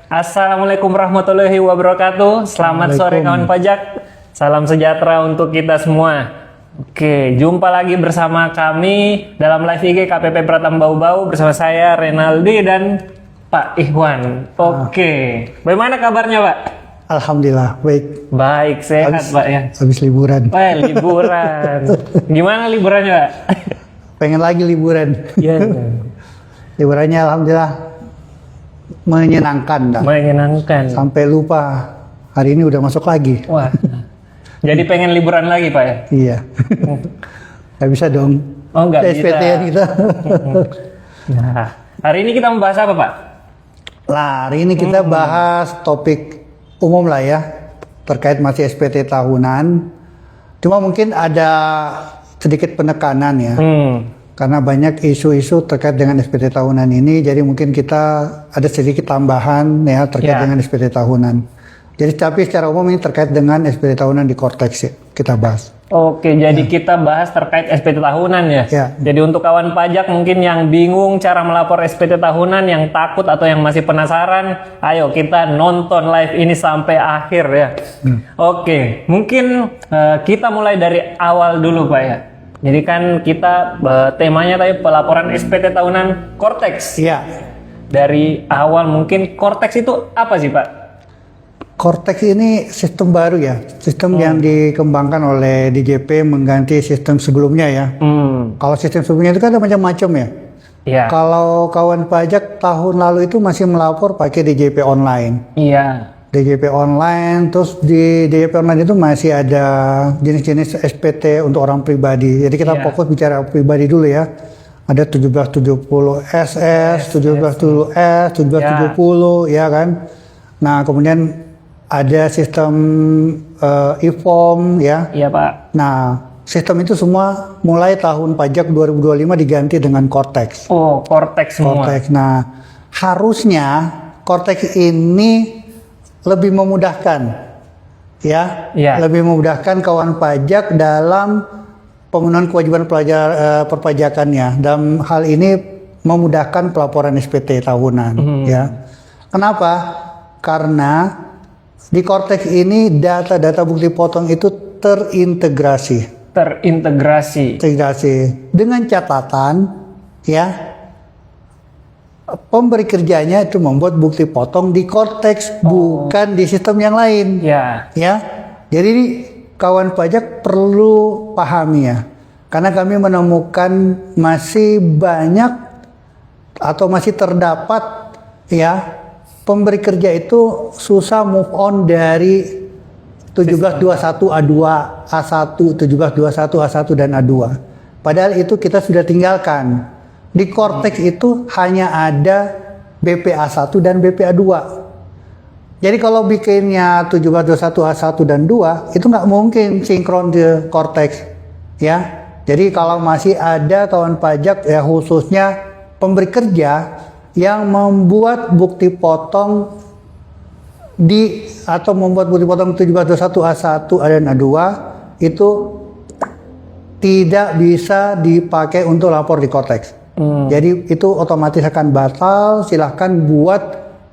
Assalamualaikum warahmatullahi wabarakatuh. Selamat sore kawan pajak. Salam sejahtera untuk kita semua. Oke, jumpa lagi bersama kami dalam live IG KPP Pratam Bau-Bau bersama saya Renaldi dan Pak Ikhwan. Oke, bagaimana kabarnya Pak? Alhamdulillah, baik. Baik, sehat Pak ya. Habis liburan. Liburan. Gimana liburannya Pak? Pengen lagi liburan. Iya. Liburannya alhamdulillah menyenangkan dah. Menyenangkan. Sampai lupa hari ini udah masuk lagi. Wah. Jadi pengen liburan lagi Pak ya? Iya. Gak bisa dong. Oh nggak bisa. SPT-an kita. Nah, hari ini kita membahas apa Pak? Lah, hari ini kita bahas topik umum lah ya, terkait masih SPT tahunan. Cuma mungkin ada sedikit penekanan ya. Karena banyak isu-isu terkait dengan SPT tahunan ini, jadi mungkin kita ada sedikit tambahan ya terkait dengan SPT tahunan. Jadi tapi secara umum ini terkait dengan SPT tahunan di Kortex ya, kita bahas. Oke, jadi kita bahas terkait SPT tahunan ya. Jadi untuk kawan pajak mungkin yang bingung cara melapor SPT tahunan, yang takut atau yang masih penasaran, ayo kita nonton live ini sampai akhir ya. Oke, mungkin kita mulai dari awal dulu Pak ya. Jadi kan kita temanya tadi pelaporan SPT tahunan Kortex. Iya. Dari awal mungkin Kortex itu apa sih Pak? Kortex ini sistem baru ya, sistem yang dikembangkan oleh DJP mengganti sistem sebelumnya ya. Kalau sistem sebelumnya itu kan ada macam-macam ya. Iya. Kalau kawan pajak tahun lalu itu masih melapor pakai DJP online. Iya. DJP online, terus di DJP online itu masih ada jenis-jenis SPT untuk orang pribadi. Jadi kita fokus bicara pribadi dulu ya. Ada 1770 SS, 1770S, 1770 ya kan. Nah kemudian ada sistem e-form ya. Iya Pak. Nah sistem itu semua mulai tahun pajak 2025 diganti dengan Kortex. Oh Kortex semua. Kortex. Nah harusnya Kortex ini lebih memudahkan ya, lebih memudahkan kawan pajak dalam pemenuhan kewajiban perpajakannya. Dalam hal ini memudahkan pelaporan SPT tahunan ya. Kenapa? Karena di Kortex ini data-data bukti potong itu terintegrasi dengan catatan ya. Pemberi kerjanya itu membuat bukti potong di Kortex, bukan di sistem yang lain. Ya. Jadi kawan pajak perlu pahami ya. Karena kami menemukan masih banyak atau masih terdapat ya pemberi kerja itu susah move on dari 1721 A2, A1, 1721 A1 dan A2. Padahal itu kita sudah tinggalkan. Di Kortex itu hanya ada BPA1 dan BPA2. Jadi kalau bikinnya 1721 A1 dan 2 itu nggak mungkin sinkron di Kortex ya. Jadi kalau masih ada kawan pajak ya khususnya pemberi kerja yang membuat bukti potong atau membuat bukti potong 1721 A1 dan A2 itu tidak bisa dipakai untuk lapor di Kortex. Jadi itu otomatis akan batal. Silahkan buat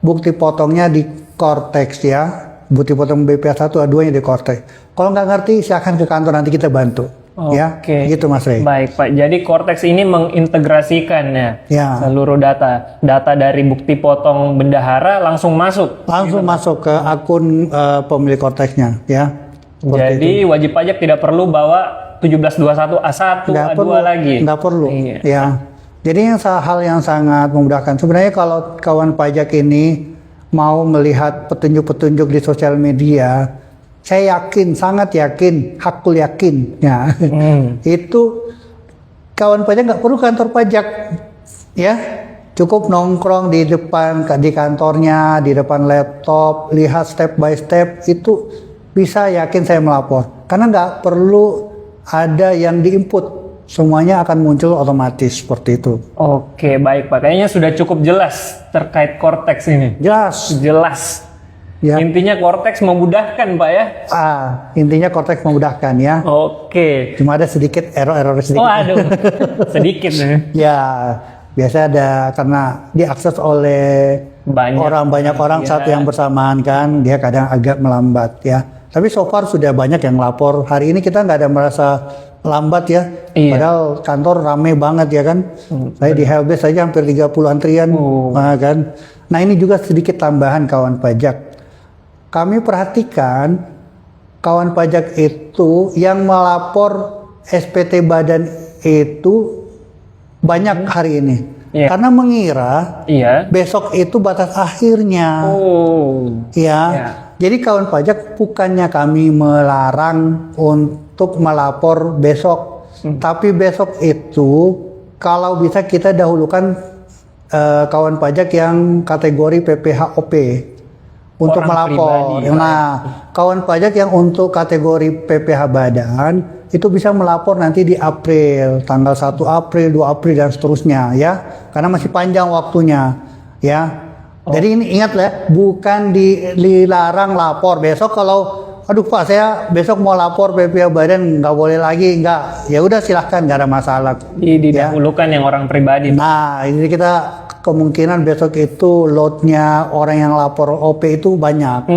bukti potongnya di Kortex ya. Bukti potong BPA1 A2 nya di Kortex. Kalau nggak ngerti silahkan ke kantor, nanti kita bantu. Ya, gitu Mas Rey. Baik Pak, jadi Kortex ini mengintegrasikan ya seluruh data dari bukti potong bendahara langsung masuk masuk ke akun pemilik Kortexnya ya. Jadi wajib pajak tidak perlu bawa 1721 A1 A2 lagi. Nggak perlu. Ya. Jadi hal yang sangat memudahkan. Sebenarnya kalau kawan pajak ini mau melihat petunjuk-petunjuk di sosial media, saya yakin, sangat yakin, hakul yakin, ya, itu kawan pajak nggak perlu kantor pajak, ya, cukup nongkrong di depan di kantornya, di depan laptop, lihat step by step, itu bisa yakin saya melapor, karena nggak perlu ada yang diinput. Semuanya akan muncul otomatis seperti itu. Oke, baik Pak. Kayaknya sudah cukup jelas terkait Kortex ini. Jelas. Ya. Intinya Kortex memudahkan Pak ya? Intinya Kortex memudahkan ya. Oke. Cuma ada sedikit error sedikit. Oh aduh, sedikit. Ya, biasa ada karena diakses oleh banyak orang satu yang bersamaan kan, dia kadang agak melambat ya. Tapi so far sudah banyak yang lapor. Hari ini kita nggak ada merasa lambat ya. Padahal kantor rame banget ya kan. Saya di Helbes saja hampir 30 antrian kan. Nah ini juga sedikit tambahan kawan pajak. Kami perhatikan kawan pajak itu yang melapor SPT badan itu banyak hari ini. Karena mengira besok itu batas akhirnya. Jadi kawan pajak bukannya kami melarang untuk melapor besok, tapi besok itu kalau bisa kita dahulukan kawan pajak yang kategori PPHOP untuk melapor. Kawan pajak yang untuk kategori PPH badan itu bisa melapor nanti di April, tanggal 1 April, 2 April dan seterusnya ya. Karena masih panjang waktunya ya. Jadi ini ingat ya, bukan dilarang lapor. Besok kalau aduh Pak saya besok mau lapor PPH badan nggak boleh lagi, nggak. Ya udah silahkan, nggak ada masalah. Didahulukan yang orang pribadi. Nah, ini kita kemungkinan besok itu loadnya orang yang lapor OP itu banyak.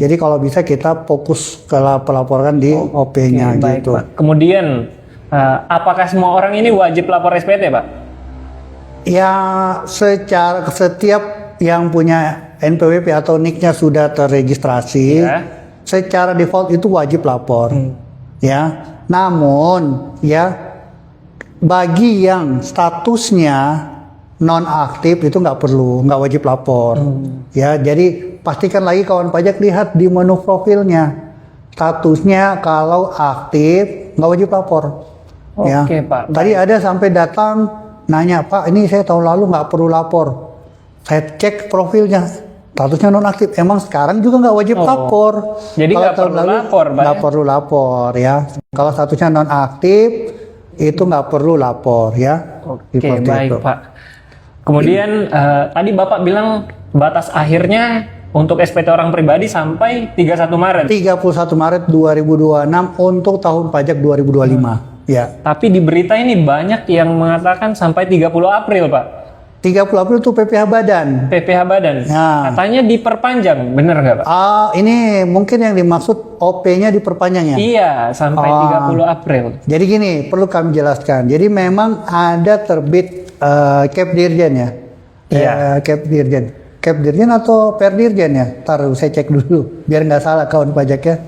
Jadi kalau bisa kita fokus ke pelaporan di OP-nya gitu. Pak. Kemudian apakah semua orang ini wajib lapor SPT, Pak? Ya, setiap yang punya NPWP atau NIK-nya sudah terregistrasi, secara default itu wajib lapor. Ya. Namun ya bagi yang statusnya non aktif itu nggak wajib lapor. Ya, jadi pastikan lagi kawan pajak lihat di menu profilnya statusnya, kalau aktif nggak wajib lapor. Oke, Pak. Tadi ada sampai datang nanya, Pak ini saya tahun lalu nggak perlu lapor. Saya cek profilnya statusnya non aktif. Emang sekarang juga nggak wajib lapor. Jadi nggak perlu lapor, Pak. Nggak perlu lapor ya. Kalau statusnya non aktif itu nggak perlu lapor ya. Oke, baik itu, Pak. Kemudian tadi Bapak bilang batas akhirnya untuk SPT orang pribadi sampai 31 Maret. 31 Maret 2026 untuk tahun pajak 2025. Ya. Tapi di berita ini banyak yang mengatakan sampai 30 April, Pak. 30 April itu PPH badan. PPH badan. Ya. Katanya diperpanjang, benar nggak, Pak? Ini mungkin yang dimaksud OP-nya diperpanjang ya? Iya, sampai 30 April. Jadi gini, perlu kami jelaskan. Jadi memang ada terbit Cap Dirjen ya? Cap Dirjen. Cap Dirjen atau Perdirjen ya? Taruh saya cek dulu, biar nggak salah kawan pajaknya.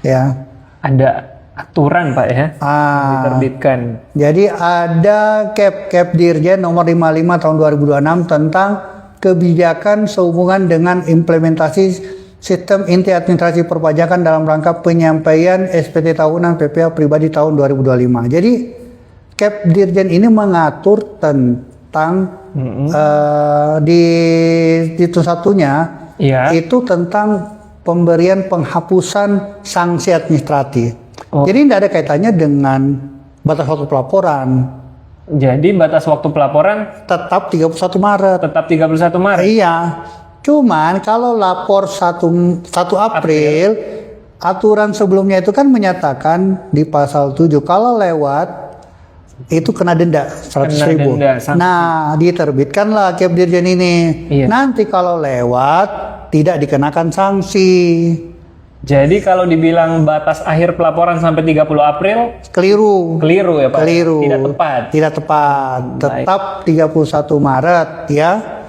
Ya. Ada aturan Pak ya, diterbitkan. Jadi ada Cap Dirjen nomor 55 tahun 2026 tentang kebijakan sehubungan dengan implementasi sistem inti administrasi perpajakan dalam rangka penyampaian SPT tahunan PPH pribadi tahun 2025. Jadi Cap Dirjen ini mengatur tentang di satunya itu tentang pemberian penghapusan sanksi administratif. Jadi tidak ada kaitannya dengan batas waktu pelaporan. Jadi batas waktu pelaporan tetap 31 Maret. Tetap 31 Maret. Iya. Cuman kalau lapor 1 April, aturan sebelumnya itu kan menyatakan di pasal 7 kalau lewat itu kena denda 100.000. Nah, diterbitkanlah Cap Dirjen ini. Nanti kalau lewat tidak dikenakan sanksi. Jadi kalau dibilang batas akhir pelaporan sampai 30 April keliru ya Pak. Keliru. Tidak tepat. Tetap 31 Maret ya.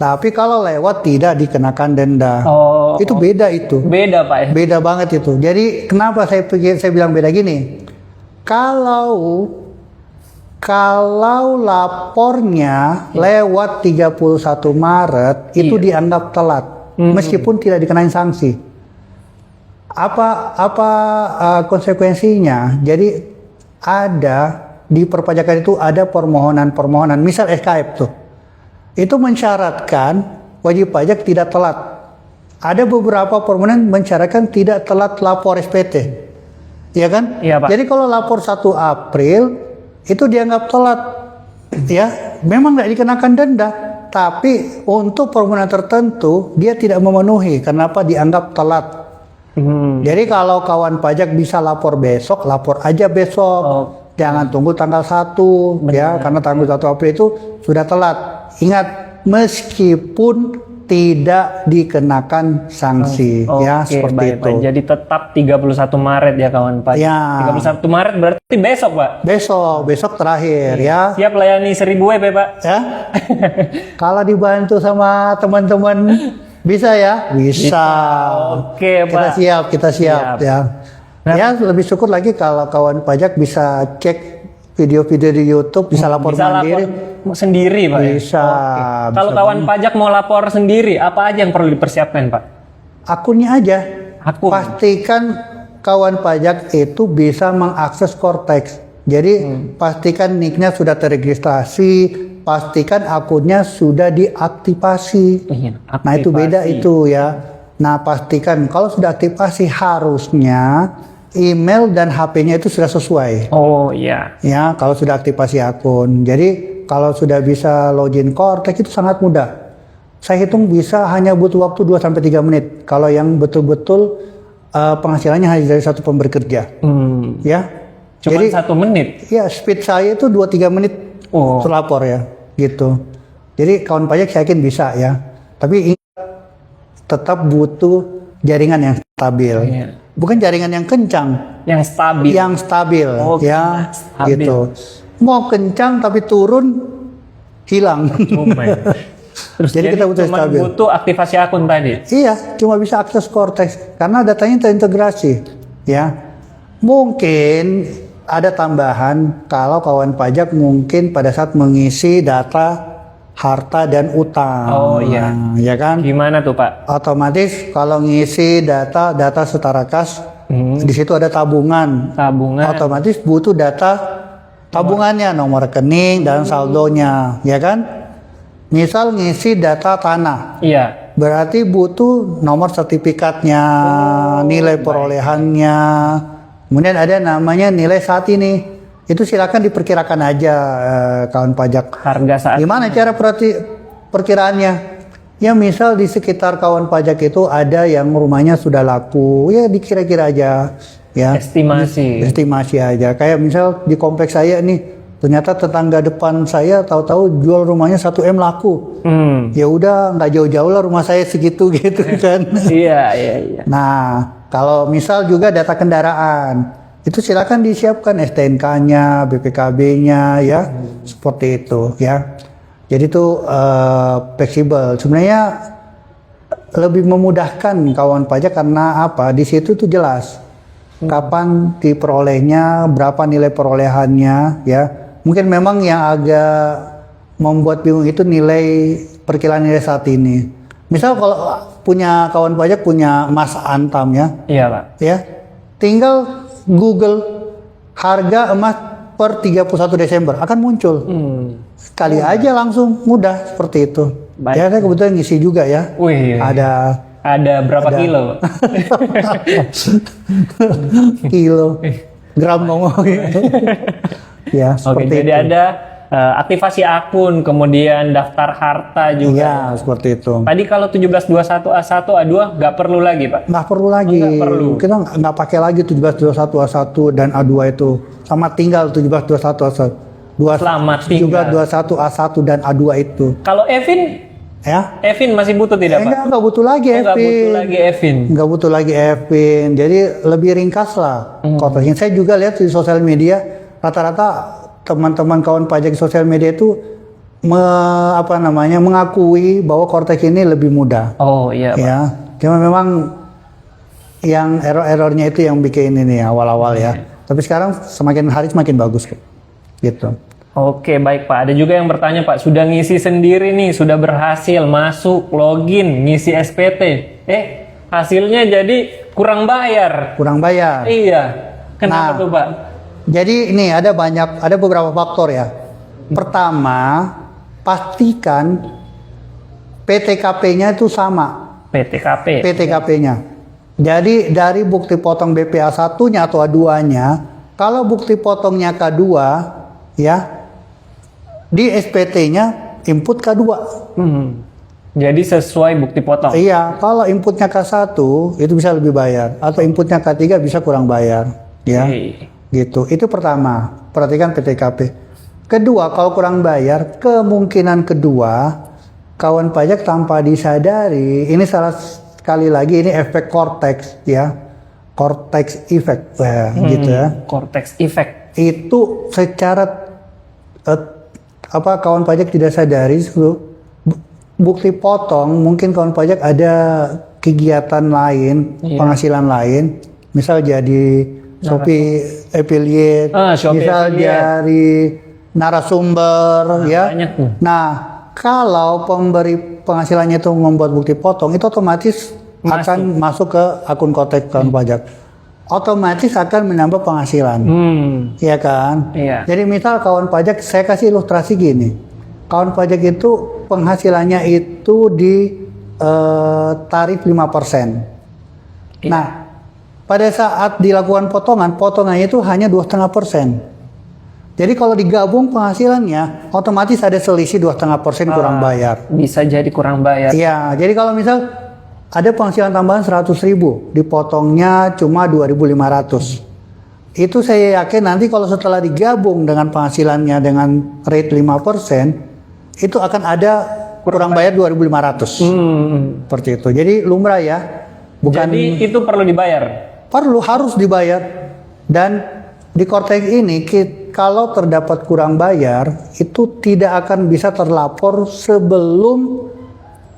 Tapi kalau lewat tidak dikenakan denda. Itu beda itu. Beda Pak ya. Beda banget itu. Jadi kenapa saya bilang beda gini? Kalau lapornya lewat 31 Maret itu dianggap telat meskipun tidak dikenain sanksi. Apa konsekuensinya? Jadi ada di perpajakan itu ada permohonan, misal SKF tuh. Itu mensyaratkan wajib pajak tidak telat. Ada beberapa permohonan mensyaratkan tidak telat lapor SPT. Ya kan? Iya, Pak. Jadi kalau lapor 1 April itu dianggap telat. Ya, memang tidak dikenakan denda, tapi untuk permohonan tertentu dia tidak memenuhi. Kenapa dianggap telat? Jadi kalau kawan pajak bisa lapor besok, lapor aja besok. Jangan tunggu tanggal 1 ya, karena tanggal 1 April itu sudah telat. Ingat, meskipun tidak dikenakan sanksi. Ya, seperti baik, itu. Pak. Jadi tetap 31 Maret ya kawan pajak. Ya. 31 Maret berarti besok, Pak. Besok terakhir ya. Siap layani 1000 WP, Pak. Ya. Kalau dibantu sama teman-teman bisa ya? Bisa. Oke, Pak. Kita siap ya. Ya, lebih syukur lagi kalau kawan pajak bisa cek video-video di YouTube, bisa lapor mandiri. Lapor sendiri, Pak. Bisa. Kalau kawan pajak mau lapor sendiri, apa aja yang perlu dipersiapkan, Pak? Akunnya aja. Akun. Pastikan kawan pajak itu bisa mengakses Cortex. Jadi pastikan nicknya sudah terregistrasi, pastikan akunnya sudah diaktifasi. Nah itu beda itu ya. Nah pastikan kalau sudah aktifasi harusnya email dan HP-nya itu sudah sesuai. Oh iya. Ya kalau sudah aktifasi akun. Jadi kalau sudah bisa login Cortex itu sangat mudah. Saya hitung bisa hanya butuh waktu 2-3 menit. Kalau yang betul-betul penghasilannya hanya dari satu pemberi kerja. Ya. Cuma jadi 1 menit? Ya, speed saya itu 2-3 menit terlapor ya, gitu. Jadi kawan pajak saya yakin bisa ya. Tapi ingat, tetap butuh jaringan yang stabil. Bukan jaringan yang kencang. Yang stabil? Yang stabil, ya, stabil. Gitu. Mau kencang tapi turun, hilang. Terus jadi kita butuh stabil. Butuh aktivasi akun tadi? Iya, cuma bisa akses Cortex. Karena datanya terintegrasi. Ya, mungkin ada tambahan kalau kawan pajak mungkin pada saat mengisi data harta dan utang. Oh iya. Ya kan? Gimana tuh, Pak? Otomatis kalau ngisi data setara kas, di situ ada tabungan. Otomatis butuh data tabungannya, nomor rekening dan saldonya, ya kan? Misal ngisi data tanah. Iya. Berarti butuh nomor sertifikatnya, nilai perolehannya. Kemudian ada namanya nilai saat ini. Itu silakan diperkirakan aja kawan pajak. Harga saat gimana ini? Cara perkiraannya? Ya misal di sekitar kawan pajak itu ada yang rumahnya sudah laku. Ya dikira-kira aja. Ya. Estimasi aja. Kayak misal di kompleks saya nih. Ternyata tetangga depan saya tahu-tahu jual rumahnya 1 M laku. Ya udah nggak jauh-jauh lah rumah saya segitu gitu kan. Iya. Nah. Kalau misal juga data kendaraan, itu silakan disiapkan STNK-nya, BPKB-nya, ya, seperti itu, ya. Jadi itu fleksibel. Sebenarnya lebih memudahkan kawan pajak karena apa? Di situ tuh jelas kapan diperolehnya, berapa nilai perolehannya, ya. Mungkin memang yang agak membuat bingung itu nilai perkiraan nilai saat ini. Misal kalau punya kawan pajak punya Mas Antam ya. Iya, Pak. Ya. Tinggal Google harga emas per 31 Desember akan muncul. Sekali aja langsung mudah seperti itu. Baik. Ya saya kebetulan ngisi juga ya. Wih. Ada berapa kilo? Kilo. Gram ngomongnya. Ya, seperti Oke, jadi ada aktivasi akun, kemudian daftar harta juga. Iya, seperti itu. Tadi kalau 1721 A1 A2 nggak perlu lagi, Pak? Nggak perlu lagi. Nggak perlu. Kita nggak pakai lagi 1721 A1 dan A2 itu. Sama tinggal 1721 A1. Selamat tinggal. 1721 A1 dan A2 itu. Kalau Evin? Ya? Evin masih butuh tidak, Pak? Nggak butuh lagi Evin. Nggak butuh lagi Evin. Nggak butuh lagi Evin. Jadi lebih ringkas lah. Saya juga lihat di sosial media rata-rata teman-teman kawan pajak di sosial media itu mengakui bahwa Cortex ini lebih mudah. Oh iya, Pak. Ya, cuma memang yang error-errornya itu yang bikin ini awal-awal ya. Tapi sekarang semakin hari semakin bagus gitu. Oke, baik Pak. Ada juga yang bertanya, Pak, sudah ngisi sendiri nih, sudah berhasil masuk login ngisi SPT. Hasilnya jadi kurang bayar. Kurang bayar. Iya. Kenapa tuh, Pak? Jadi ini ada beberapa faktor ya. Pertama, pastikan PTKP-nya itu sama. PTKP-nya. Jadi dari bukti potong BPA 1-nya atau A2-nya, kalau bukti potongnya K2 ya, di SPT-nya input K2. Jadi sesuai bukti potong. Iya, kalau inputnya K1 itu bisa lebih bayar, atau inputnya K3 bisa kurang bayar, ya. Gitu. Itu pertama, perhatikan PTKP. Kedua, kalau kurang bayar, kemungkinan kedua kawan pajak tanpa disadari, ini salah sekali lagi ini efek cortex ya, cortex effect gitu ya. Cortex effect Itu secara kawan pajak tidak sadari, bukti potong mungkin kawan pajak ada kegiatan lain, penghasilan lain, misal jadi Shopee affiliate, misal dari narasumber ya. Nah, kalau pemberi penghasilannya itu membuat bukti potong, itu otomatis akan masuk ke akun kotek kawan pajak. Otomatis akan menambah penghasilan. Ya kan? Iya. Jadi misal kawan pajak, saya kasih ilustrasi gini. Kawan pajak itu penghasilannya itu di tarif 5%. Iya. Nah, pada saat dilakukan potongannya itu hanya 2,5%. Jadi kalau digabung penghasilannya, otomatis ada selisih 2,5% kurang bayar. Bisa jadi kurang bayar. Iya, jadi kalau misal ada penghasilan tambahan 100.000, dipotongnya cuma 2.500. Itu saya yakin nanti kalau setelah digabung dengan penghasilannya dengan rate 5%, itu akan ada kurang bayar 2.500. Seperti itu. Jadi lumrah ya. Jadi itu perlu dibayar? Harus dibayar. Dan di Kortek ini kalau terdapat kurang bayar itu tidak akan bisa terlapor sebelum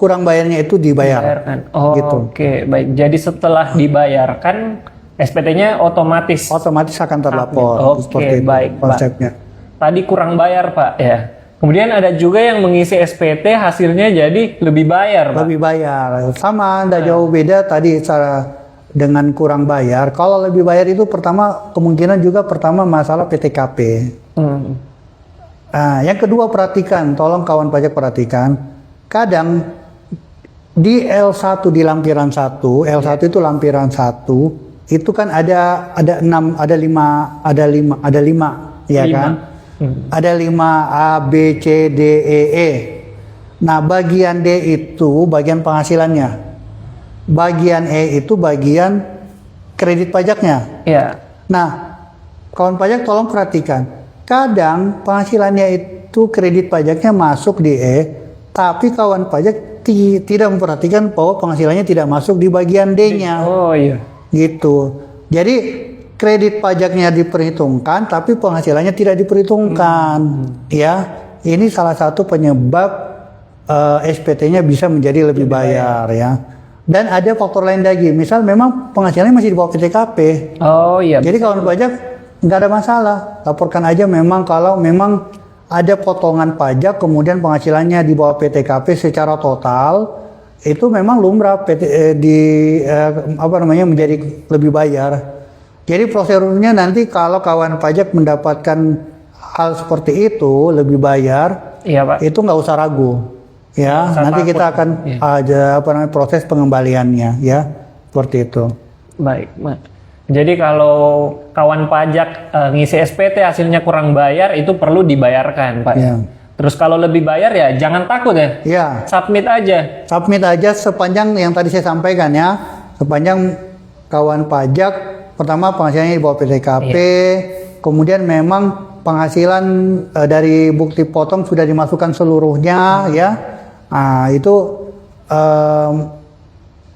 kurang bayarnya itu dibayar. Gitu. Oke, baik. Jadi setelah dibayarkan SPT-nya otomatis akan terlapor. Oke, baik, konsepnya. Pak. Tadi kurang bayar, Pak, ya. Kemudian ada juga yang mengisi SPT hasilnya jadi lebih bayar, Pak. Lebih bayar. Sama, tidak jauh beda tadi cara dengan kurang bayar. Kalau lebih bayar itu pertama kemungkinan juga masalah PTKP. Nah, yang kedua perhatikan, tolong kawan pajak perhatikan. Kadang di L1 di lampiran 1, L1 itu lampiran 1, itu kan ada 5 ya kan? Ada 5 A, B, C, D, E. Nah, bagian D itu bagian penghasilannya. Bagian E itu bagian kredit pajaknya. Iya. Nah, kawan pajak tolong perhatikan. Kadang penghasilannya itu kredit pajaknya masuk di E, tapi kawan pajak tidak memperhatikan bahwa penghasilannya tidak masuk di bagian D-nya. Oh iya. Gitu. Jadi kredit pajaknya diperhitungkan, tapi penghasilannya tidak diperhitungkan. Ya, ini salah satu penyebab SPT-nya bisa menjadi lebih bayar ya. Dan ada faktor lain lagi, misal memang penghasilannya masih di bawah PTKP. Oh iya. Jadi kawan pajak nggak ada masalah, laporkan aja memang kalau memang ada potongan pajak kemudian penghasilannya di bawah PTKP secara total, itu memang lumrah menjadi lebih bayar. Jadi prosedurnya nanti kalau kawan pajak mendapatkan hal seperti itu lebih bayar, iya, Pak. Itu nggak usah ragu. Ya, nanti kita akan ada proses pengembaliannya ya, seperti itu. Baik, Pak. Jadi kalau kawan pajak ngisi SPT hasilnya kurang bayar itu perlu dibayarkan, Pak. Ya. Terus kalau lebih bayar ya jangan takut ya. Ya. Submit aja. Submit aja sepanjang yang tadi saya sampaikan ya. Sepanjang kawan pajak pertama penghasilannya di bawah PTKP, kemudian memang penghasilan dari bukti potong sudah dimasukkan seluruhnya ya. Nah, itu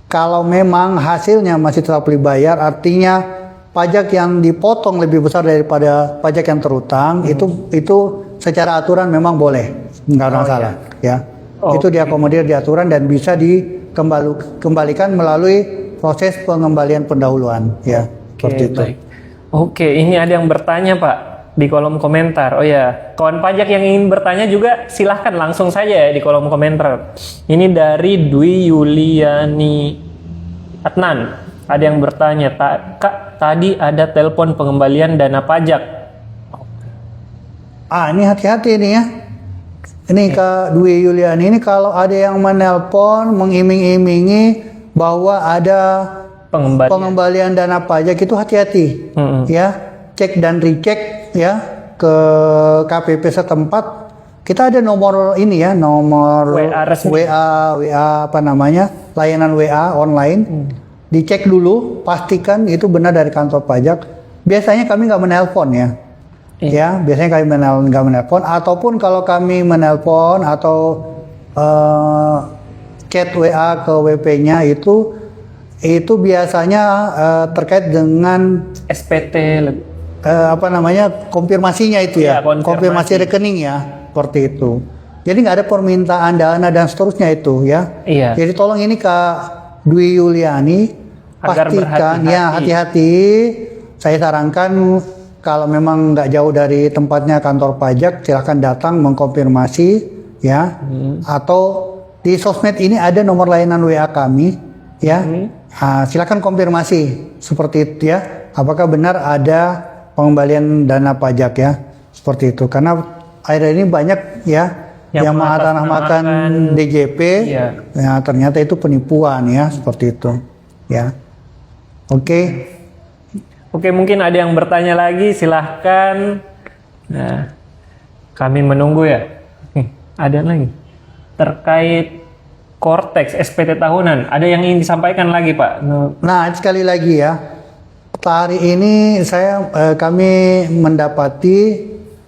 kalau memang hasilnya masih tetap dibayar, artinya pajak yang dipotong lebih besar daripada pajak yang terutang, itu secara aturan memang boleh, nggak ada masalah ya. Itu diakomodir di aturan dan bisa dikembalikan melalui proses pengembalian pendahuluan ya. Seperti itu. Baik. Oke, ini ada yang bertanya, Pak, di kolom komentar. Oh ya, kawan pajak yang ingin bertanya juga silahkan langsung saja ya di kolom komentar. Ini dari Dwi Yuliani Adnan. Ada yang bertanya, Kak, tadi ada telepon pengembalian dana pajak. Ini hati-hati nih ya. Ini Kak Dwi Yuliani ini kalau ada yang menelpon mengiming-imingi bahwa ada pengembalian dana pajak itu hati-hati. Ya. Cek dan recheck ya ke KPP setempat. Kita ada nomor ini ya, nomor WA layanan WA online. Dicek dulu, pastikan itu benar dari kantor pajak. Biasanya kami nggak menelpon ya. Ya, biasanya kami nggak menelpon. Ataupun kalau kami menelpon atau chat WA ke WP-nya itu biasanya terkait dengan SPT konfirmasinya itu ya, konfirmasi rekening ya, seperti itu. Jadi nggak ada permintaan dana dan seterusnya itu ya. Iya. Jadi tolong ini Kak Dwi Yuliani pastikan ya, hati-hati. Saya sarankan kalau memang nggak jauh dari tempatnya kantor pajak, silahkan datang mengkonfirmasi ya. Atau di sosmed ini ada nomor layanan WA kami ya. Silahkan konfirmasi seperti itu ya. Apakah benar ada pengembalian dana pajak ya, seperti itu. Karena akhirnya ini banyak ya yang mengatasnamakan DJP, ya ternyata itu penipuan ya, seperti itu ya. Oke, mungkin ada yang bertanya lagi, silahkan. Nah, kami menunggu ya. Ada lagi terkait Kortex SPT tahunan, ada yang ingin disampaikan lagi Pak? Nah, sekali lagi ya, hari ini kami mendapati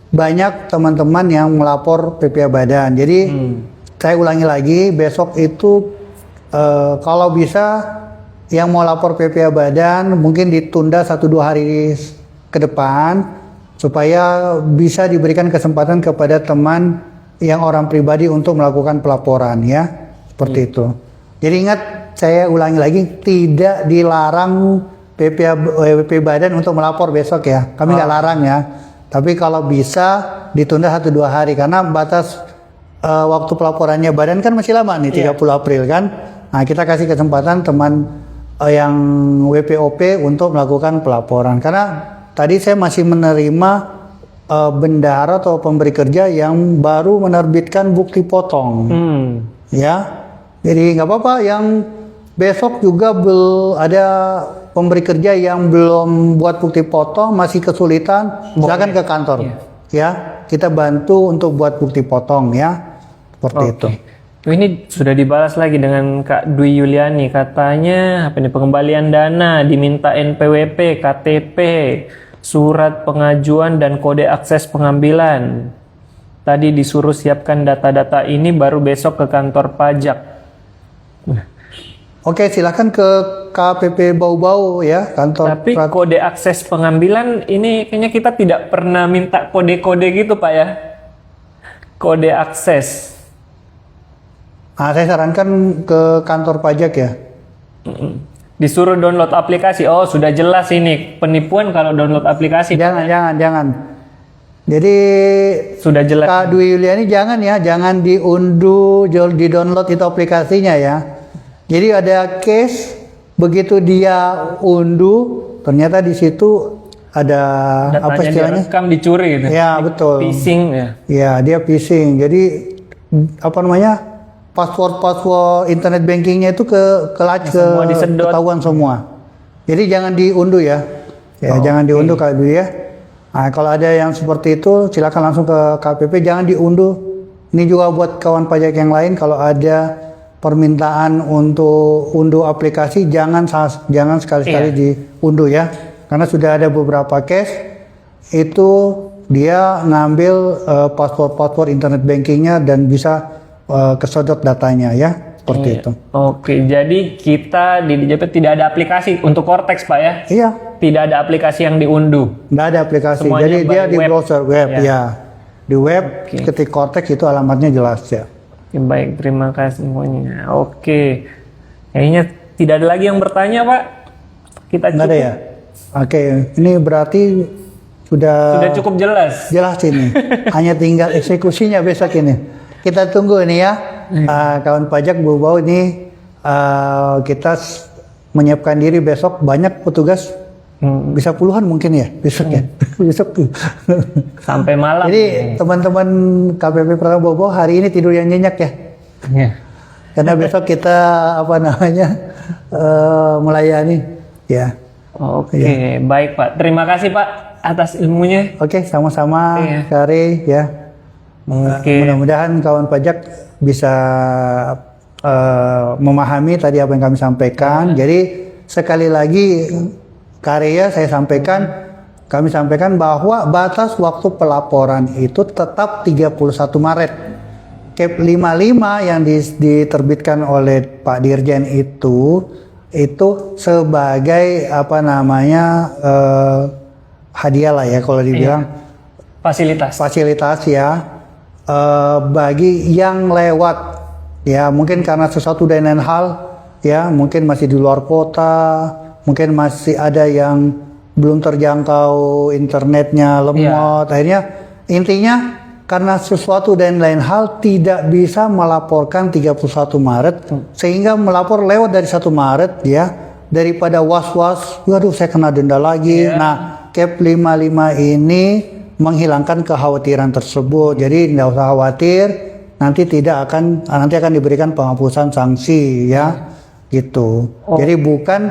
banyak teman-teman yang melapor PPh Badan. Jadi saya ulangi lagi, besok itu kalau bisa yang mau lapor PPh Badan mungkin ditunda 1-2 hari ke depan supaya bisa diberikan kesempatan kepada teman yang orang pribadi untuk melakukan pelaporan ya, seperti itu. Jadi ingat, saya ulangi lagi, tidak dilarang PPh Badan untuk melapor besok ya. Kami nggak larang ya. Tapi kalau bisa ditunda 1-2 hari karena batas waktu pelaporannya Badan kan masih lama nih, 30 April kan. Nah, kita kasih kesempatan teman yang WPOP untuk melakukan pelaporan. Karena tadi saya masih menerima bendahara atau pemberi kerja yang baru menerbitkan bukti potong. Ya. Jadi nggak apa-apa, yang besok juga ada pemberi kerja yang belum buat bukti potong, masih kesulitan, silakan ke kantor. Ya, kita bantu untuk buat bukti potong ya. Seperti itu. Ini sudah dibalas lagi dengan Kak Dwi Yuliani, katanya pengembalian dana diminta NPWP, KTP, surat pengajuan dan kode akses pengambilan. Tadi disuruh siapkan data-data ini baru besok ke kantor pajak. Oke, silakan ke KPP Bau-Bau ya, kantor. Tapi kode akses pengambilan ini kayaknya kita tidak pernah minta kode-kode gitu Pak ya. Kode akses. Saya sarankan ke kantor pajak ya. Disuruh download aplikasi. Oh, sudah jelas ini penipuan kalau download aplikasi. Jangan. Jadi sudah jelas. Kak Dwi Yuliani jangan diunduh, di-download itu aplikasinya ya. Jadi ada case, begitu dia unduh, ternyata di situ ada datanya apa istilahnya? Direkam, dicuri gitu. Ya, betul. Phishing ya. Ya, dia phishing. Jadi password internet bankingnya itu ketahuan semua. Jadi jangan diunduh ya. Jangan diunduh Kak Dwi ya. Nah, kalau ada yang seperti itu, silakan langsung ke KPP, jangan diunduh. Ini juga buat kawan pajak yang lain, kalau ada permintaan untuk unduh aplikasi, jangan sekali-sekali diunduh ya. Karena sudah ada beberapa case itu dia ngambil password internet bankingnya dan bisa kesodot datanya ya, seperti itu. Oke, jadi kita di DJP tidak ada aplikasi untuk Kortex Pak ya? Iya. Tidak ada aplikasi yang diunduh. Nggak ada aplikasi. Semuanya jadi dia di web. browser web ya. Di web ketik Kortex itu alamatnya jelas ya. Baik, terima kasih semuanya. Oke, kayaknya tidak ada lagi yang bertanya Pak. Kita cukup. Nggak ada ya? Oke, ini berarti sudah cukup jelas. Jelas ini. Hanya tinggal eksekusinya besok ini. Kita tunggu ini ya. Kawan pajak Bau-Bau ini kita menyiapkan diri besok, banyak petugas. Bisa puluhan mungkin ya besok ya. Besok sampai malam. Jadi teman-teman KPP Pertama Bau-Bau hari ini tidur yang nyenyak ya. Karena besok kita melayani ya. Oke, baik Pak. Terima kasih Pak atas ilmunya. Oke, sama-sama Kare ya. Mudah-mudahan kawan pajak bisa memahami tadi apa yang kami sampaikan. Jadi sekali lagi Karya kami sampaikan bahwa batas waktu pelaporan itu tetap 31 Maret Cap 55 yang diterbitkan oleh Pak Dirjen itu sebagai apa namanya hadiah lah ya kalau dibilang fasilitas ya bagi yang lewat ya, mungkin karena sesuatu dan lain hal ya, mungkin masih di luar kota, mungkin masih ada yang belum terjangkau internetnya lemot, akhirnya intinya karena sesuatu dan lain hal tidak bisa melaporkan 31 Maret sehingga melapor lewat dari 1 Maret ya, daripada was-was waduh saya kena denda lagi. Nah, Cap 55 ini menghilangkan kekhawatiran tersebut. Jadi tidak usah khawatir, nanti akan diberikan penghapusan sanksi ya gitu. Jadi bukan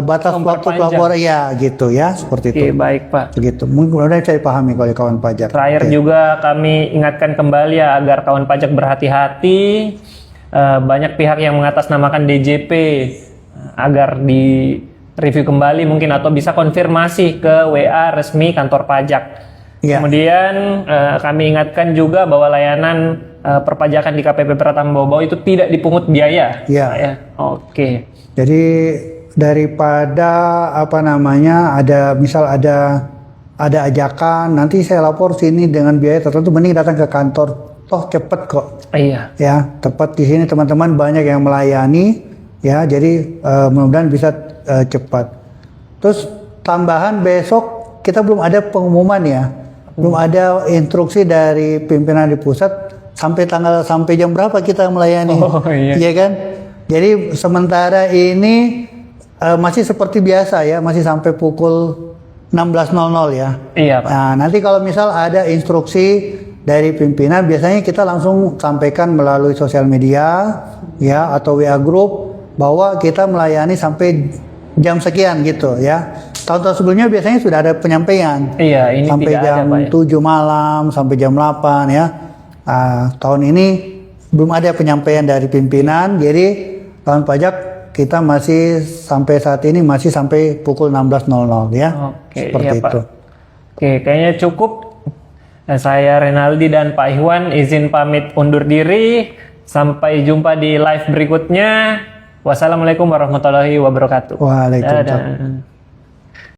batas waktu pelaporan ya gitu ya, seperti itu. Baik Pak. Begitu. Mudah-mudahan saya pahami kalau kawan pajak. Terakhir juga kami ingatkan kembali ya agar kawan pajak berhati-hati. Banyak pihak yang mengatasnamakan DJP agar di review kembali mungkin atau bisa konfirmasi ke WA resmi kantor pajak. Kemudian kami ingatkan juga bahwa layanan perpajakan di KPP Pratama Bau-Bau itu tidak dipungut biaya. Oke. Jadi daripada apa namanya ada ajakan nanti saya lapor sini dengan biaya tertentu, mending datang ke kantor, toh cepet kok. Ya, tepat di sini teman-teman banyak yang melayani ya, jadi mudah-mudahan bisa cepat. Terus tambahan besok kita belum ada pengumuman ya. Belum ada instruksi dari pimpinan di pusat sampai jam berapa kita melayani. Iya kan? Jadi sementara ini masih seperti biasa ya, masih sampai pukul 16.00 ya. Iya, Pak. Nah, nanti kalau misal ada instruksi dari pimpinan biasanya kita langsung sampaikan melalui sosial media ya atau WA group bahwa kita melayani sampai jam sekian gitu ya. Tahun-tahun sebelumnya biasanya sudah ada penyampaian. Ini sampai jam 7 malam, sampai jam 8 ya. Tahun ini belum ada penyampaian dari pimpinan, jadi kawan pajak kita masih sampai saat ini masih sampai pukul 16.00 ya. Seperti itu. Oke, kayaknya cukup. Saya Renaldi dan Pak Ikhwan izin pamit undur diri. Sampai jumpa di live berikutnya. Wassalamualaikum warahmatullahi wabarakatuh. Waalaikumsalam.